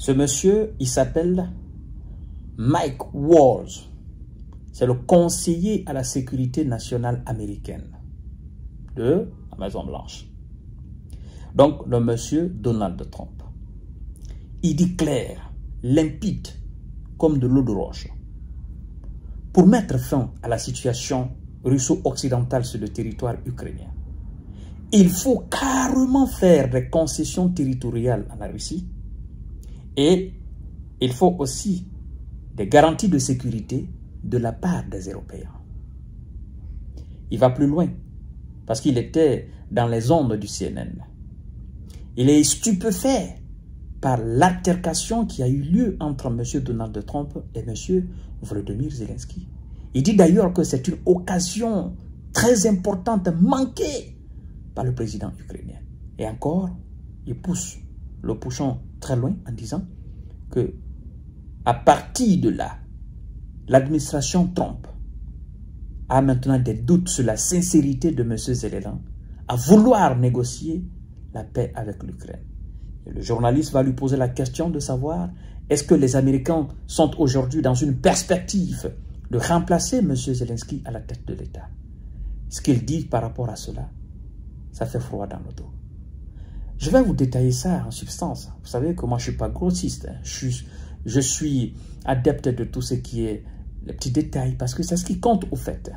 Ce monsieur, il s'appelle Mike Waltz. C'est le conseiller à la sécurité nationale américaine de la Maison-Blanche. Donc, le monsieur Donald Trump. Il dit clair, limpide, comme de l'eau de roche. Pour mettre fin à la situation russo-occidentale sur le territoire ukrainien, il faut carrément faire des concessions territoriales à la Russie et il faut aussi des garanties de sécurité de la part des Européens. Il va plus loin parce qu'il était dans les ondes du CNN. Il est stupéfait par l'altercation qui a eu lieu entre M. Donald Trump et M. Volodymyr Zelensky. Il dit d'ailleurs que c'est une occasion très importante manquée par le président ukrainien. Et encore, il pousse le bouchon très loin en disant que à partir de là, l'administration Trump a maintenant des doutes sur la sincérité de M. Zelensky à vouloir négocier la paix avec l'Ukraine. Et le journaliste va lui poser la question de savoir est-ce que les Américains sont aujourd'hui dans une perspective de remplacer M. Zelensky à la tête de l'État. Ce qu'il dit par rapport à cela, ça fait froid dans le dos. Je vais vous détailler ça en substance. Vous savez que moi je ne suis pas grossiste. Je suis adepte de tout ce qui est les petits détails parce que c'est ce qui compte au fait.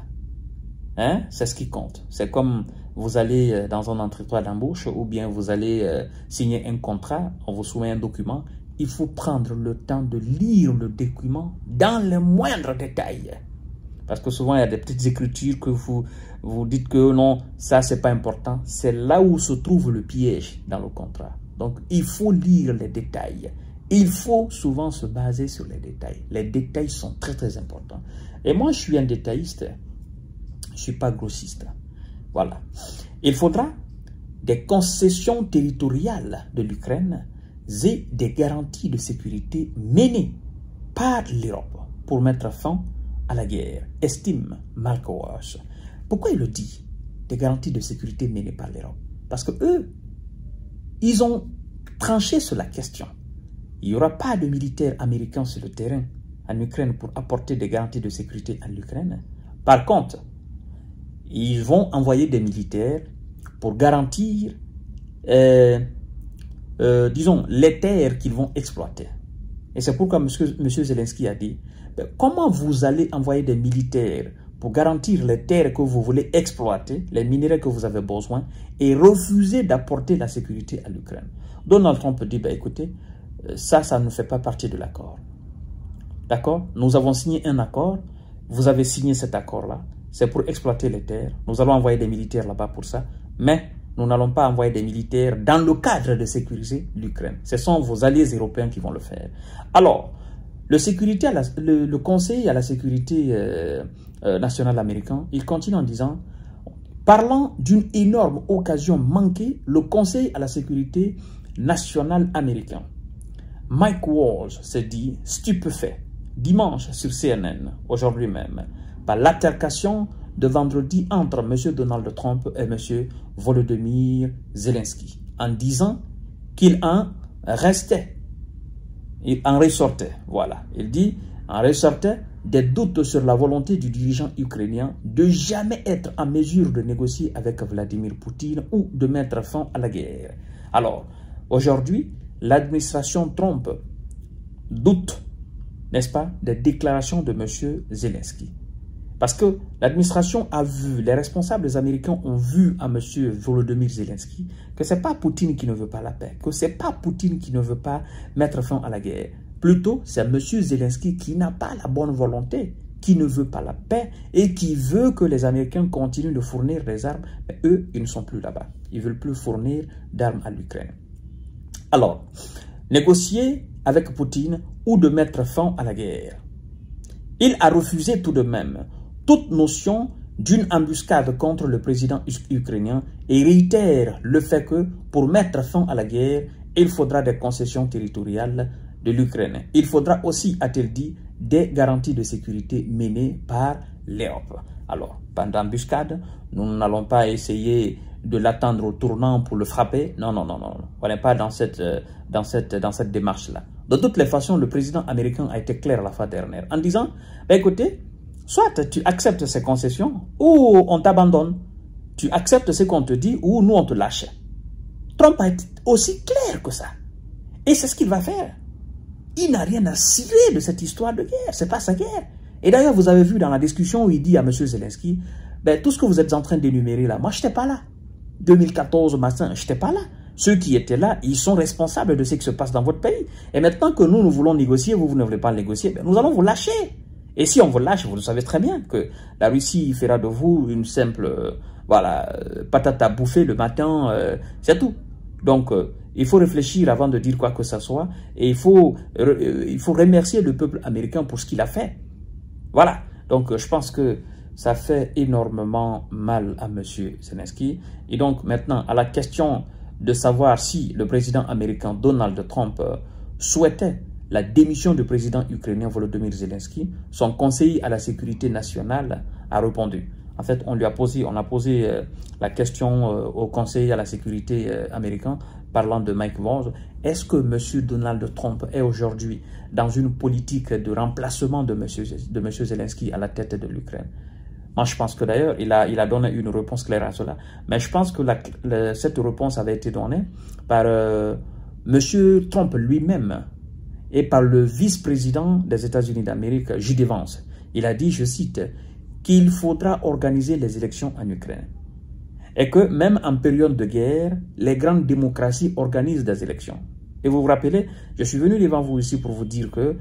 Hein? C'est ce qui compte. C'est comme vous allez dans un entretien d'embauche ou bien vous allez signer un contrat, on vous soumet un document. Il faut prendre le temps de lire le document dans les moindres détails. Parce que souvent, il y a des petites écritures que vous dites que non, ça, c'est pas important. C'est là où se trouve le piège dans le contrat. Donc, il faut lire les détails. Il faut souvent se baser sur les détails. Les détails sont très, très importants. Et moi, je suis un détailliste. Je ne suis pas grossiste. Voilà. Il faudra des concessions territoriales de l'Ukraine et des garanties de sécurité menées par l'Europe pour mettre fin à la guerre, estime Mike Waltz. Pourquoi il le dit? Des garanties de sécurité menées par l'Europe. Parce que eux, ils ont tranché sur la question. Il n'y aura pas de militaires américains sur le terrain en Ukraine pour apporter des garanties de sécurité à l'Ukraine. Par contre, ils vont envoyer des militaires pour garantir, disons, les terres qu'ils vont exploiter. Et c'est pourquoi M. Zelensky a dit, comment vous allez envoyer des militaires pour garantir les terres que vous voulez exploiter, les minerais que vous avez besoin, et refuser d'apporter la sécurité à l'Ukraine? Donald Trump dit, écoutez, ça ne fait pas partie de l'accord. D'accord? Nous avons signé un accord, vous avez signé cet accord-là, c'est pour exploiter les terres. Nous allons envoyer des militaires là-bas pour ça, mais nous n'allons pas envoyer des militaires dans le cadre de sécuriser l'Ukraine. Ce sont vos alliés européens qui vont le faire. Alors, le Conseil à la sécurité nationale américain, il continue en disant, parlant d'une énorme occasion manquée, le Conseil à la sécurité nationale américain, Mike Waltz s'est dit stupéfait dimanche sur CNN, aujourd'hui même, par l'altercation de vendredi entre M. Donald Trump et M. Volodymyr Zelensky, en disant qu'il en ressortait, voilà, il dit, en ressortait des doutes sur la volonté du dirigeant ukrainien de jamais être en mesure de négocier avec Vladimir Poutine ou de mettre fin à la guerre. Alors, aujourd'hui, l'administration Trump doute, n'est-ce pas, des déclarations de M. Zelensky. Parce que l'administration a vu, les responsables américains ont vu à M. Volodymyr Zelensky que ce n'est pas Poutine qui ne veut pas la paix, que ce n'est pas Poutine qui ne veut pas mettre fin à la guerre. Plutôt, c'est M. Zelensky qui n'a pas la bonne volonté, qui ne veut pas la paix et qui veut que les Américains continuent de fournir des armes. Mais eux, ils ne sont plus là-bas. Ils ne veulent plus fournir d'armes à l'Ukraine. Alors, négocier avec Poutine ou de mettre fin à la guerre. Il a refusé tout de même toute notion d'une embuscade contre le président ukrainien et réitère le fait que pour mettre fin à la guerre, il faudra des concessions territoriales de l'Ukraine. Il faudra aussi, a-t-il dit, des garanties de sécurité menées par l'Europe. Alors, pendant l'embuscade, nous n'allons pas essayer de l'attendre au tournant pour le frapper. Non, non, non, non. On n'est pas dans cette démarche-là. De toutes les façons, le président américain a été clair la fois dernière en disant, ben écoutez, soit tu acceptes ces concessions ou on t'abandonne. Tu acceptes ce qu'on te dit ou nous on te lâche. Trump a été aussi clair que ça. Et c'est ce qu'il va faire. Il n'a rien à cirer de cette histoire de guerre. C'est pas sa guerre. Et d'ailleurs, vous avez vu dans la discussion où il dit à M. Zelensky, ben, tout ce que vous êtes en train d'énumérer là, moi je n'étais pas là. 2014, machin, je n'étais pas là. Ceux qui étaient là, ils sont responsables de ce qui se passe dans votre pays. Et maintenant que nous voulons négocier, vous ne voulez pas négocier, ben, nous allons vous lâcher. Et si on vous lâche, vous le savez très bien que la Russie fera de vous une simple patate à bouffer le matin, c'est tout. Donc, il faut réfléchir avant de dire quoi que ce soit. Et il faut remercier le peuple américain pour ce qu'il a fait. Voilà. Donc, je pense que ça fait énormément mal à M. Zelensky. Et donc, maintenant, à la question de savoir si le président américain Donald Trump souhaitait la démission du président ukrainien Volodymyr Zelensky, son conseiller à la sécurité nationale a répondu. En fait, on a posé la question au conseiller à la sécurité américain, parlant de Mike Waltz. Est-ce que M. Donald Trump est aujourd'hui dans une politique de remplacement de M. Zelensky à la tête de l'Ukraine? Moi, je pense que d'ailleurs, il a donné une réponse claire à cela. Mais je pense que cette réponse avait été donnée par M. Trump lui-même et par le vice-président des États-Unis d'Amérique, J.D. Vance. Il a dit, je cite, qu'il faudra organiser les élections en Ukraine. Et que même en période de guerre, les grandes démocraties organisent des élections. Et vous vous rappelez, je suis venu devant vous ici pour vous dire que,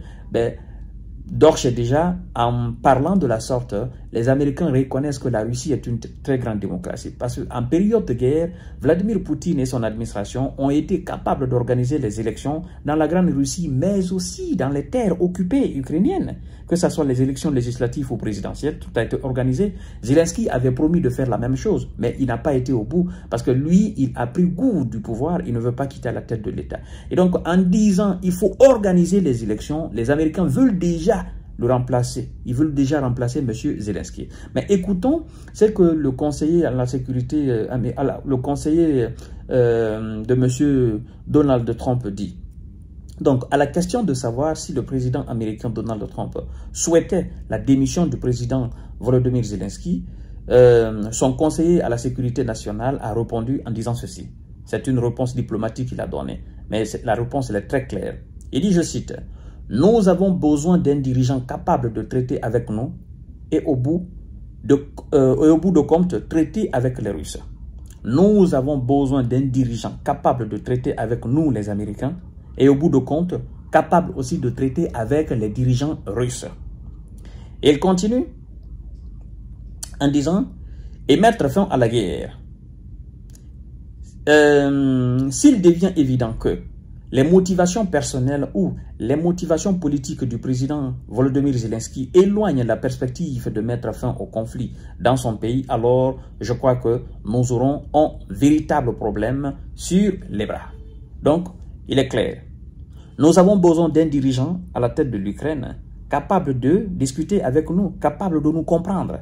d'ores et déjà, en parlant de la sorte, les Américains reconnaissent que la Russie est une très grande démocratie. Parce qu'en période de guerre, Vladimir Poutine et son administration ont été capables d'organiser les élections dans la Grande Russie, mais aussi dans les terres occupées ukrainiennes. Que ce soit les élections législatives ou présidentielles, tout a été organisé. Zelensky avait promis de faire la même chose, mais il n'a pas été au bout parce que lui, il a pris goût du pouvoir, il ne veut pas quitter la tête de l'État. Et donc, en disant il faut organiser les élections, les Américains veulent déjà le remplacer. Ils veulent déjà remplacer M. Zelensky. Mais écoutons ce que le conseiller à la sécurité, le conseiller de M. Donald Trump dit. Donc, à la question de savoir si le président américain Donald Trump souhaitait la démission du président Volodymyr Zelensky, son conseiller à la sécurité nationale a répondu en disant ceci. C'est une réponse diplomatique qu'il a donnée, mais la réponse elle est très claire. Il dit, je cite, « Nous avons besoin d'un dirigeant capable de traiter avec nous et au bout de compte, traiter avec les Russes. Nous avons besoin d'un dirigeant capable de traiter avec nous, les Américains, et au bout de compte, capable aussi de traiter avec les dirigeants russes. » Et il continue en disant, et mettre fin à la guerre. S'il devient évident que les motivations personnelles ou les motivations politiques du président Volodymyr Zelensky éloignent la perspective de mettre fin au conflit dans son pays, alors je crois que nous aurons un véritable problème sur les bras. Donc, il est clair. Nous avons besoin d'un dirigeant à la tête de l'Ukraine capable de discuter avec nous, capable de nous comprendre.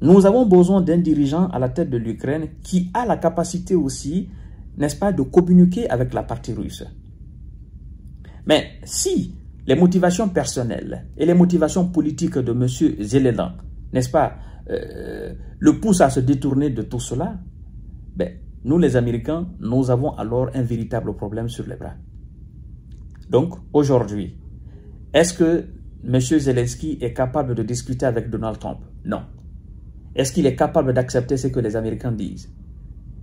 Nous avons besoin d'un dirigeant à la tête de l'Ukraine qui a la capacité aussi, n'est-ce pas, de communiquer avec la partie russe. Mais si les motivations personnelles et les motivations politiques de M. Zelensky, n'est-ce pas, le poussent à se détourner de tout cela, nous les Américains, nous avons alors un véritable problème sur les bras. Donc, aujourd'hui, est-ce que M. Zelensky est capable de discuter avec Donald Trump? Non. Est-ce qu'il est capable d'accepter ce que les Américains disent?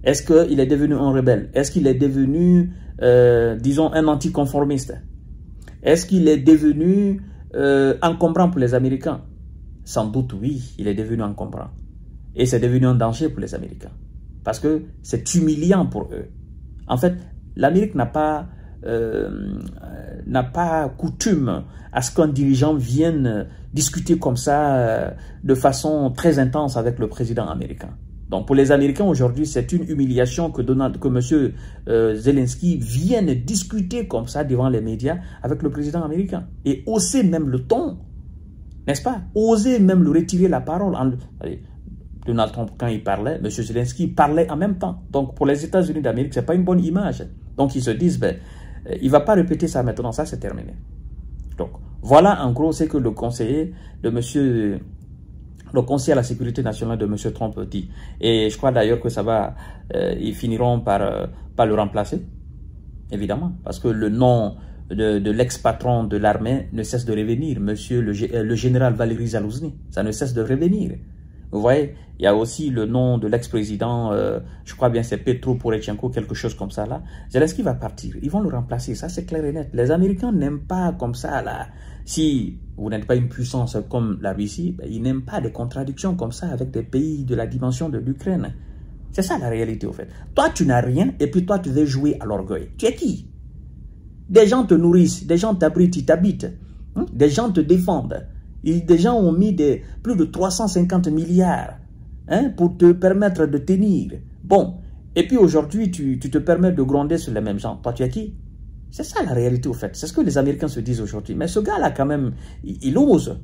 Est-ce qu'il est devenu un rebelle? Est-ce qu'il est devenu, disons, un anticonformiste? Est-ce qu'il est devenu encombrant pour les Américains? Sans doute, oui, il est devenu encombrant. Et c'est devenu un danger pour les Américains. Parce que c'est humiliant pour eux. En fait, l'Amérique n'a pas coutume à ce qu'un dirigeant vienne discuter comme ça de façon très intense avec le président américain. Donc pour les Américains aujourd'hui, c'est une humiliation que M. Zelensky vienne discuter comme ça devant les médias avec le président américain. Et oser même le ton, n'est-ce pas? Oser même lui retirer la parole. Donald Trump, quand il parlait, M. Zelensky parlait en même temps. Donc, pour les États-Unis d'Amérique, ce n'est pas une bonne image. Donc, ils se disent, ben, il ne va pas répéter ça maintenant, ça c'est terminé. Donc, voilà en gros ce que le conseiller de M. Le conseiller à la sécurité nationale de M. Trump dit. Et je crois d'ailleurs que ça va, ils finiront par le remplacer, évidemment, parce que le nom de l'ex-patron de l'armée ne cesse de revenir, monsieur le général Valéry Zalouzny, ça ne cesse de revenir. Vous voyez, il y a aussi le nom de l'ex-président, je crois bien c'est Petro Poroshenko, quelque chose comme ça là. Zelensky va partir, ils vont le remplacer, ça c'est clair et net. Les Américains n'aiment pas comme ça là. Si vous n'êtes pas une puissance comme la Russie, ben, ils n'aiment pas des contradictions comme ça avec des pays de la dimension de l'Ukraine. C'est ça la réalité au fait. Toi tu n'as rien et puis toi tu veux jouer à l'orgueil. Tu es qui? Des gens te nourrissent, des gens t'abritent, ils t'habitent, des gens te défendent. Des gens ont mis plus de 350 milliards pour te permettre de tenir. Bon, et puis aujourd'hui, tu te permets de gronder sur les mêmes gens. Toi, tu es qui? C'est ça la réalité au fait. C'est ce que les Américains se disent aujourd'hui. Mais ce gars-là, quand même, il ose.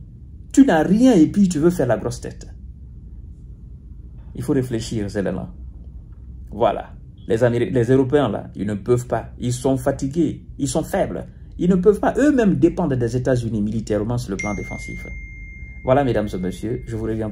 Tu n'as rien et puis tu veux faire la grosse tête. Il faut réfléchir, Zelensky. Voilà. Les Européens, là, ils ne peuvent pas. Ils sont fatigués. Ils sont faibles. Ils ne peuvent pas. Eux-mêmes dépendent des États-Unis militairement sur le plan défensif. Voilà, mesdames et messieurs, je vous reviens.